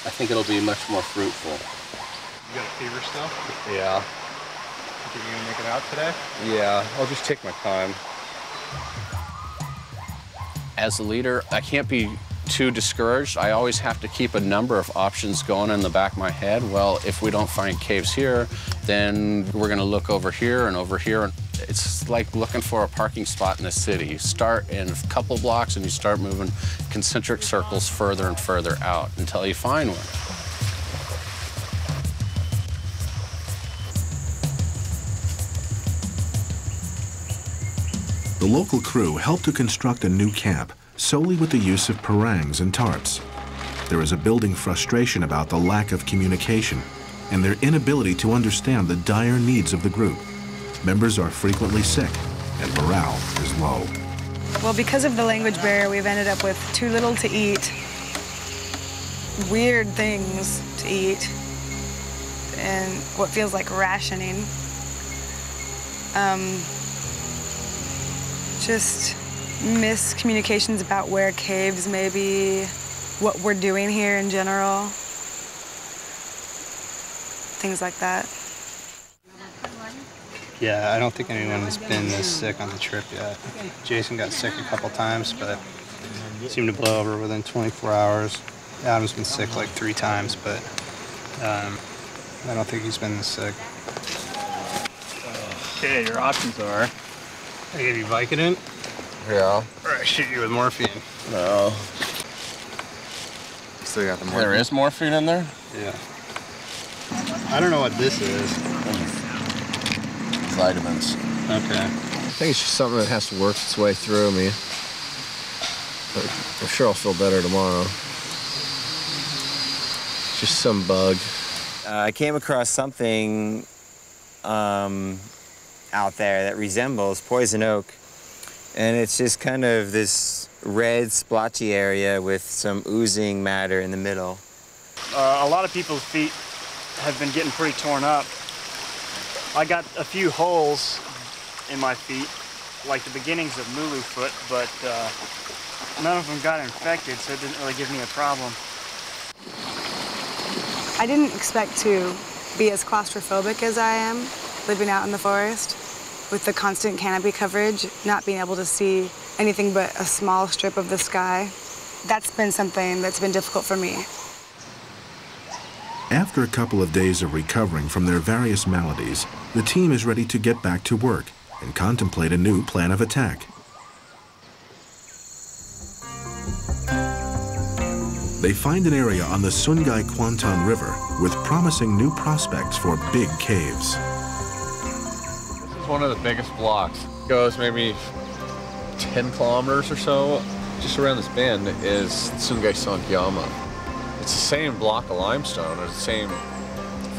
I think it'll be much more fruitful. You got a fever still? Yeah. Think you're gonna make it out today? Yeah, I'll just take my time. As a leader, I can't be too discouraged. I always have to keep a number of options going in the back of my head. Well, if we don't find caves here, then we're gonna look over here and over here. It's like looking for a parking spot in the city. You start in a couple blocks and you start moving concentric circles further and further out until you find one. The local crew helped to construct a new camp solely with the use of parangs and tarps. There is a building frustration about the lack of communication and their inability to understand the dire needs of the group. Members are frequently sick and morale is low. Well, because of the language barrier, we've ended up with too little to eat, weird things to eat, and what feels like rationing. Just miscommunications about where caves may be, what we're doing here in general, things like that. Yeah, I don't think anyone's been this sick on the trip yet. Jason got sick a couple times, but seemed to blow over within 24 hours. Adam's been sick like 3 times, but I don't think he's been this sick. Okay, your options are, I give you Vicodin. Yeah. Or I shoot you with morphine. No. Still got the morphine. There is morphine in there? Yeah. I don't know what this is. Vitamins. Okay. I think it's just something that has to work its way through me. But I'm sure I'll feel better tomorrow. Just some bug. I came across something out there that resembles poison oak. And it's just kind of this red splotchy area with some oozing matter in the middle. A lot of people's feet have been getting pretty torn up. I got a few holes in my feet, like the beginnings of Mulu foot, but none of them got infected, so it didn't really give me a problem. I didn't expect to be as claustrophobic as I am living out in the forest with the constant canopy coverage, not being able to see anything but a small strip of the sky. That's been something that's been difficult for me. After a couple of days of recovering from their various maladies, the team is ready to get back to work and contemplate a new plan of attack. They find an area on the Sungai Kuantan River with promising new prospects for big caves. This is one of the biggest blocks. It goes maybe 10 kilometers or so. Just around this bend is Sungai Sankyama. It's the same block of limestone, or the same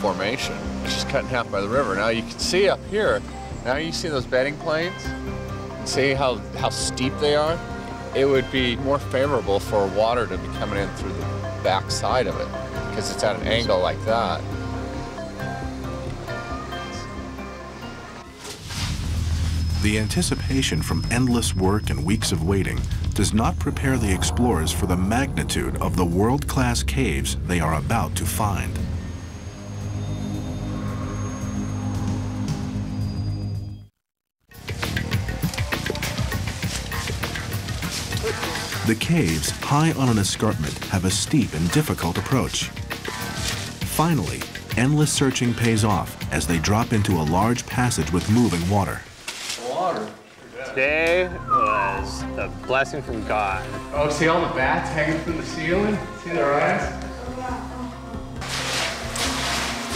formation. It's just cut in half by the river. Now you can see up here, now you see those bedding planes? And see how steep they are? It would be more favorable for water to be coming in through the back side of it, because it's at an angle like that. The anticipation from endless work and weeks of waiting does not prepare the explorers for the magnitude of the world-class caves they are about to find. The caves, high on an escarpment, have a steep and difficult approach. Finally, endless searching pays off as they drop into a large passage with moving water. Today was a blessing from God. Oh, see all the bats hanging from the ceiling? See their eyes?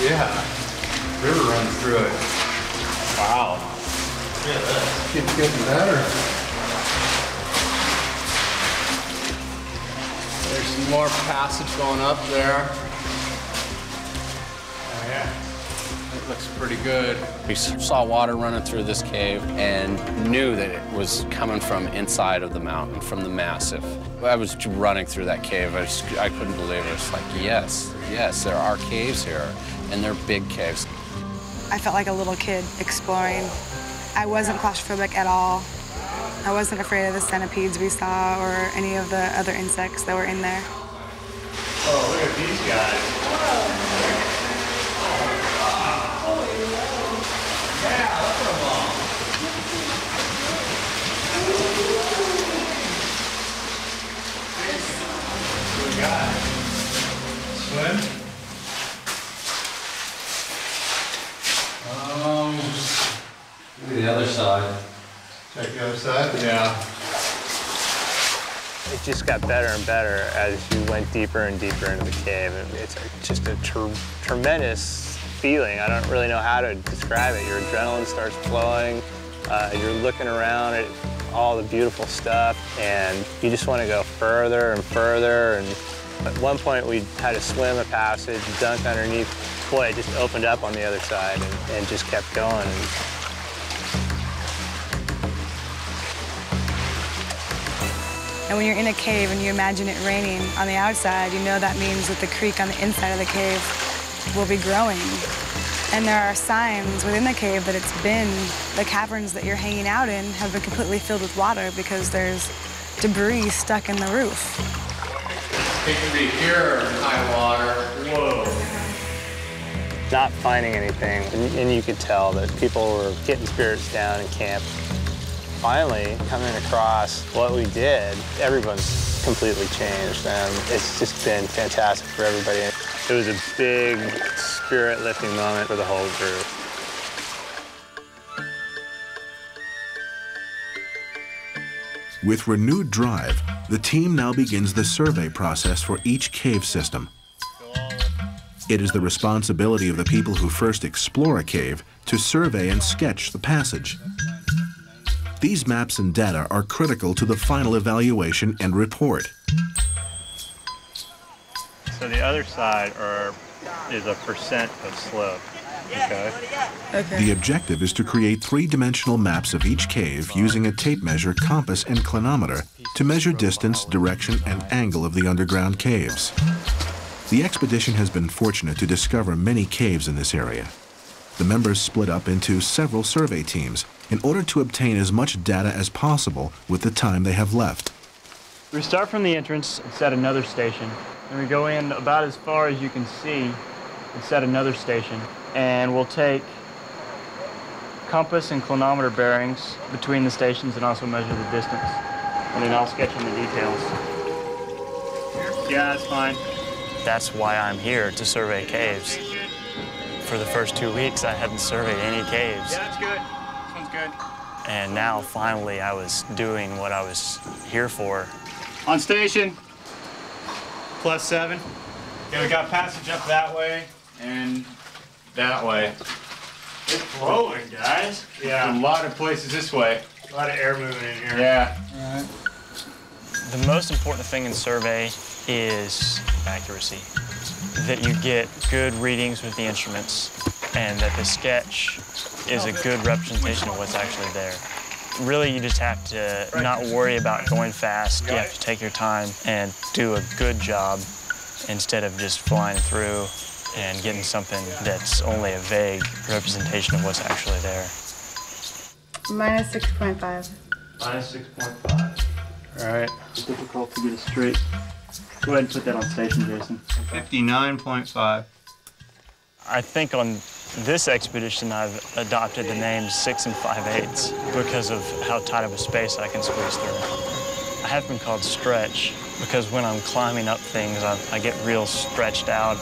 Yeah. River runs through it. Wow. Yeah, keeps getting better. There's some more passage going up there. Oh, yeah. It looks pretty good. We saw water running through this cave and knew that it was coming from inside of the mountain, from the massif. I was running through that cave. I couldn't believe it. It's like, yes, there are caves here, and they're big caves. I felt like a little kid exploring. I wasn't claustrophobic at all. I wasn't afraid of the centipedes we saw or any of the other insects that were in there. Oh, look at these guys. Yeah, look at them all. What we got? Swim? Look at the other side. Check the other side? Yeah. It just got better and better as you went deeper and deeper into the cave. It's just a tremendous feeling. I don't really know how to describe it. Your adrenaline starts flowing. You're looking around at all the beautiful stuff, and you just want to go further and further. And at one point, we had to swim a passage, dunk underneath. Boy, it just opened up on the other side and just kept going. And when you're in a cave and you imagine it raining on the outside, you know that means that the creek on the inside of the cave will be growing. And there are signs within the cave that the caverns that you're hanging out in have been completely filled with water because there's debris stuck in the roof. It could be here in high water. Whoa. Not finding anything, and you could tell that people were getting spirits down in camp. Finally, coming across what we did, everyone's completely changed, and it's just been fantastic for everybody. It was a big, spirit-lifting moment for the whole group. With renewed drive, the team now begins the survey process for each cave system. It is the responsibility of the people who first explore a cave to survey and sketch the passage. These maps and data are critical to the final evaluation and report. So the other side is a percent of slope. Okay. The objective is to create three-dimensional maps of each cave using a tape measure, compass, and clinometer to measure distance, direction, and angle of the underground caves. The expedition has been fortunate to discover many caves in this area. The members split up into several survey teams in order to obtain as much data as possible with the time they have left. We start from the entrance and set another station. And we go in about as far as you can see and set another station. And we'll take compass and clinometer bearings between the stations and also measure the distance. And then I'll sketch in the details. Yeah, that's fine. That's why I'm here, to survey caves. For the first 2 weeks, I hadn't surveyed any caves. Yeah, that's good. This one's good. And now, finally, I was doing what I was here for. On station. +7. Okay, we got passage up that way and that way. It's flowing, guys. Yeah. There's a lot of places this way. A lot of air moving in here. Yeah. All right. The most important thing in survey is accuracy. That you get good readings with the instruments and that the sketch is a good representation of what's actually there. Really, you just have to not worry about going fast. You have to take your time and do a good job instead of just flying through and getting something that's only a vague representation of what's actually there. -6.5. -6.5. All right. It's difficult to get it straight. Go ahead and put that on station, Jason. 59.5. I think on this expedition, I've adopted the name 6 5/8 because of how tight of a space I can squeeze through. I have been called Stretch because when I'm climbing up things, I get real stretched out.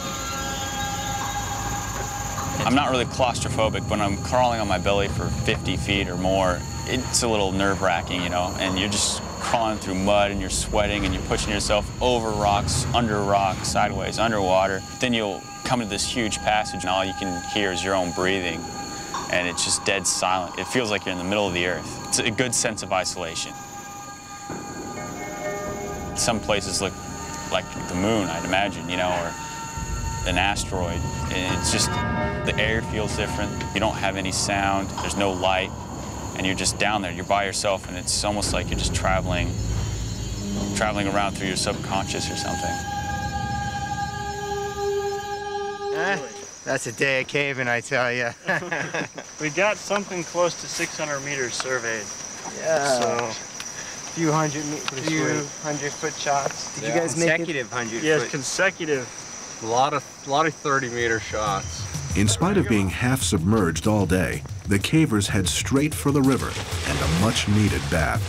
I'm not really claustrophobic. When I'm crawling on my belly for 50 feet or more, it's a little nerve-wracking, you know, and you're just crawling through mud and you're sweating and you're pushing yourself over rocks, under rocks, sideways, underwater. Then you'll come to this huge passage and all you can hear is your own breathing and it's just dead silent. It feels like you're in the middle of the earth. It's a good sense of isolation. Some places look like the moon, I'd imagine, you know, or an asteroid. And it's just, the air feels different. You don't have any sound, there's no light. And you're just down there, you're by yourself, and it's almost like you're just traveling around through your subconscious or something. That's a day of caving, I tell you. We got something close to 600 meters surveyed. Yeah. So few hundred foot shots. Did you guys make it? Consecutive 100 Yes, foot. consecutive. A lot of 30-meter shots. In spite of being half submerged all day, the cavers head straight for the river and a much-needed bath.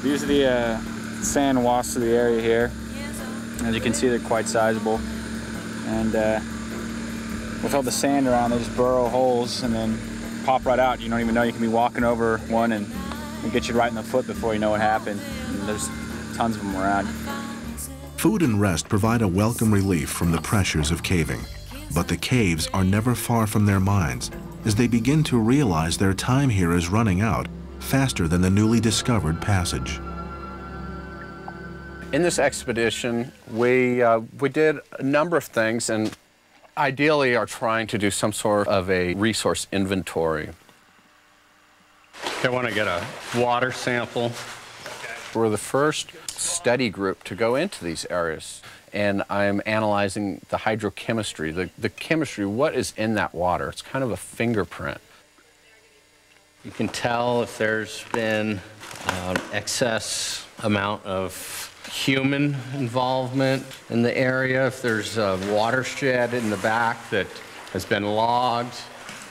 These are the sand wasps of the area here. As you can see, they're quite sizable. And with all the sand around, they just burrow holes and then pop right out. You don't even know. You can be walking over one and get you right in the foot before you know what happened. And there's tons of them around. Food and rest provide a welcome relief from the pressures of caving. But the caves are never far from their minds as they begin to realize their time here is running out faster than the newly discovered passage. In this expedition, we did a number of things, and ideally are trying to do some sort of a resource inventory. I want to get a water sample. We're the first study group to go into these areas, and I'm analyzing the hydrochemistry, the chemistry, what is in that water. It's kind of a fingerprint. You can tell if there's been excess amount of human involvement in the area, if there's a watershed in the back that has been logged,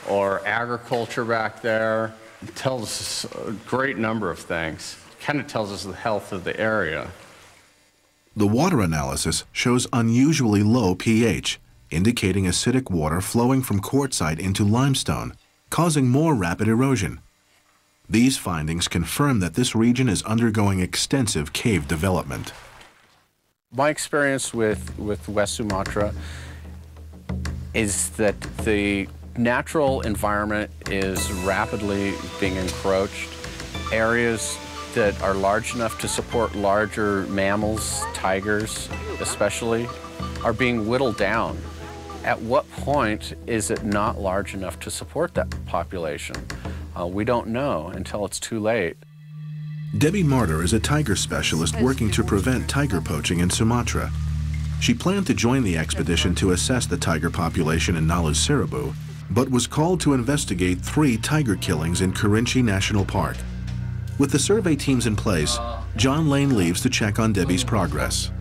or agriculture back there. It tells us a great number of things. It kind of tells us the health of the area. The water analysis shows unusually low pH, indicating acidic water flowing from quartzite into limestone, causing more rapid erosion. These findings confirm that this region is undergoing extensive cave development. My experience with West Sumatra is that the natural environment is rapidly being encroached. Areas that are large enough to support larger mammals, tigers especially, are being whittled down. At what point is it not large enough to support that population? We don't know until it's too late. Debbie Martyr is a tiger specialist working to prevent tiger poaching in Sumatra. She planned to join the expedition to assess the tiger population in Nalu Seribu, but was called to investigate 3 tiger killings in Kerinci National Park. With the survey teams in place, John Lane leaves to check on Debbie's progress.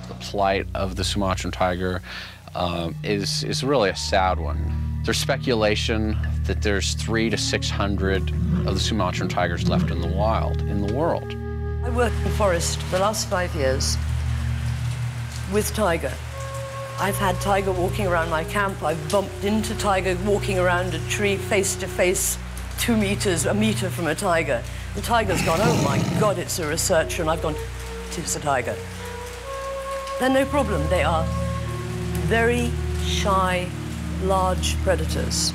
The plight of the Sumatran tiger is really a sad one. There's speculation that there's 300 to 600 of the Sumatran tigers left in the wild, in the world. I worked in the forest for the last 5 years with tiger. I've had tiger walking around my camp. I've bumped into tiger walking around a tree face to face, 2 meters, a meter from a tiger. The tiger's gone, oh my God, it's a researcher, and I've gone, it's a tiger. They're no problem. They are very shy, large predators.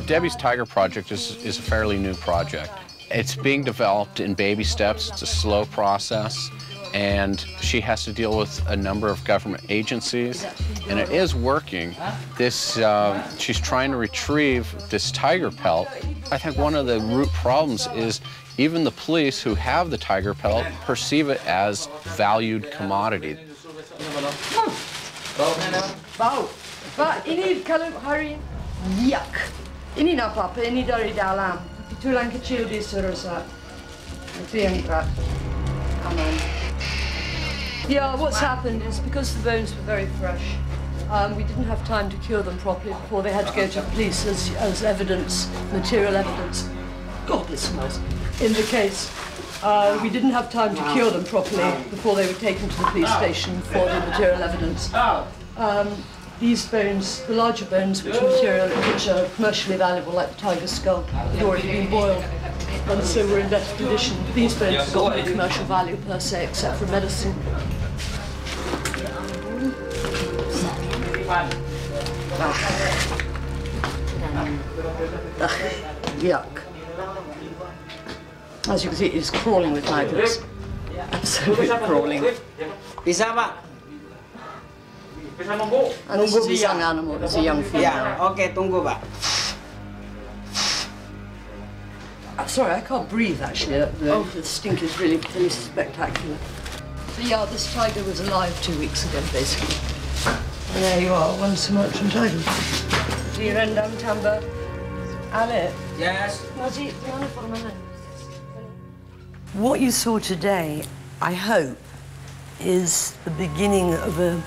Debbie's Tiger Project is a fairly new project. It's being developed in baby steps. It's a slow process, and she has to deal with a number of government agencies, and it is working. She's trying to retrieve this tiger pelt. I think one of the root problems is even the police who have the tiger pelt perceive it as valued commodity. Pak, ini kalau hari yak, ini nak apa? Ini dari dalam. Tulang kecil diserusak. Itu yang berat. Aman. Yeah, what's happened is because the bones were very fresh, we didn't have time to cure them properly before they had to go to the police as evidence, material evidence. God, this smells. In the case, we didn't have time to cure them properly before they were taken to the police station for the material evidence. These bones, the larger bones, which are commercially valuable, like the tiger skull, had already been boiled, and so we're in better condition. These bones have got no commercial value per se, except for medicine. Yuck. As you can see, it's crawling with tigers. Absolutely crawling. Bisa, Pak? And this is a young animal, it's a young female. Yeah, okay, tunggu, Pak. Sorry, I can't breathe, actually. The stink is really spectacular. So yeah, this tiger was alive 2 weeks ago, basically. And there you are, one Sumatran tiger. Di rendang tambah Ale. Yes. Nasi, mana for mana? What you saw today, I hope, is the beginning of a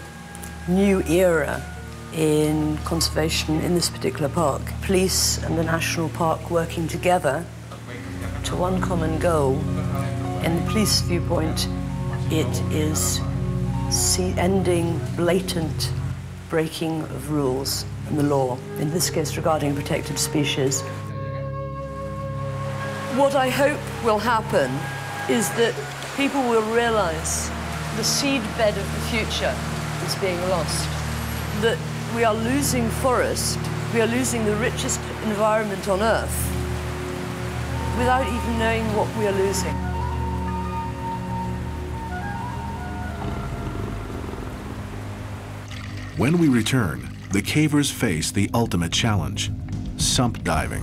new era in conservation in this particular park. Police and the National Park working together to one common goal. In the police viewpoint, it is ending blatant breaking of rules and the law, in this case regarding protected species. What I hope will happen is that people will realize the seedbed of the future is being lost, that we are losing forest, we are losing the richest environment on Earth without even knowing what we are losing. When we return, the cavers face the ultimate challenge, sump diving,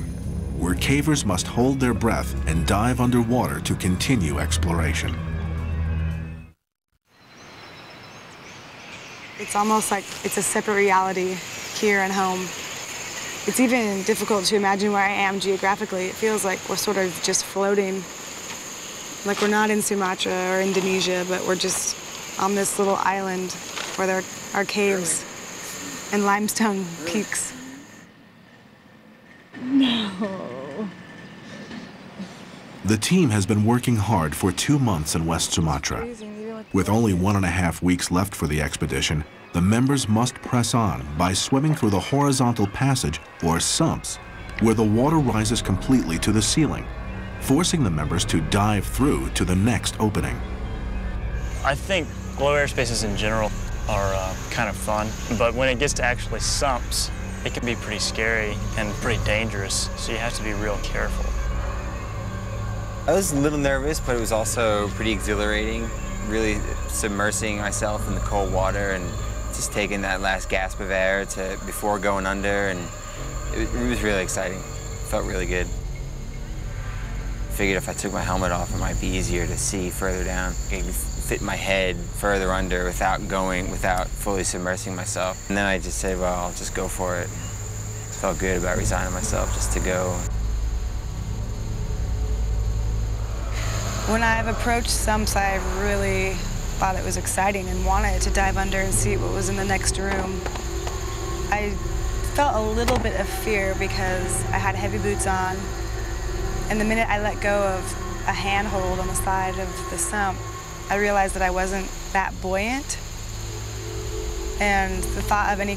where cavers must hold their breath and dive underwater to continue exploration. It's almost like it's a separate reality here and home. It's even difficult to imagine where I am geographically. It feels like we're sort of just floating, like we're not in Sumatra or Indonesia, but we're just on this little island where there are caves and limestone peaks. No. The team has been working hard for 2 months in West Sumatra. With only 1.5 weeks left for the expedition, the members must press on by swimming through the horizontal passage, or sumps, where the water rises completely to the ceiling, forcing the members to dive through to the next opening. I think low air spaces in general are kind of fun, but when it gets to actually sumps, it can be pretty scary and pretty dangerous, so you have to be real careful. I was a little nervous, but it was also pretty exhilarating, really submersing myself in the cold water and just taking that last gasp of air before going under, and it was really exciting. It felt really good. Figured if I took my helmet off, it might be easier to see further down. I could fit my head further under without fully submersing myself. And then I just said, well, I'll just go for it. Felt good about resigning myself just to go. When I've approached sumps, I really thought it was exciting and wanted to dive under and see what was in the next room. I felt a little bit of fear because I had heavy boots on, and the minute I let go of a handhold on the side of the sump, I realized that I wasn't that buoyant, and the thought of any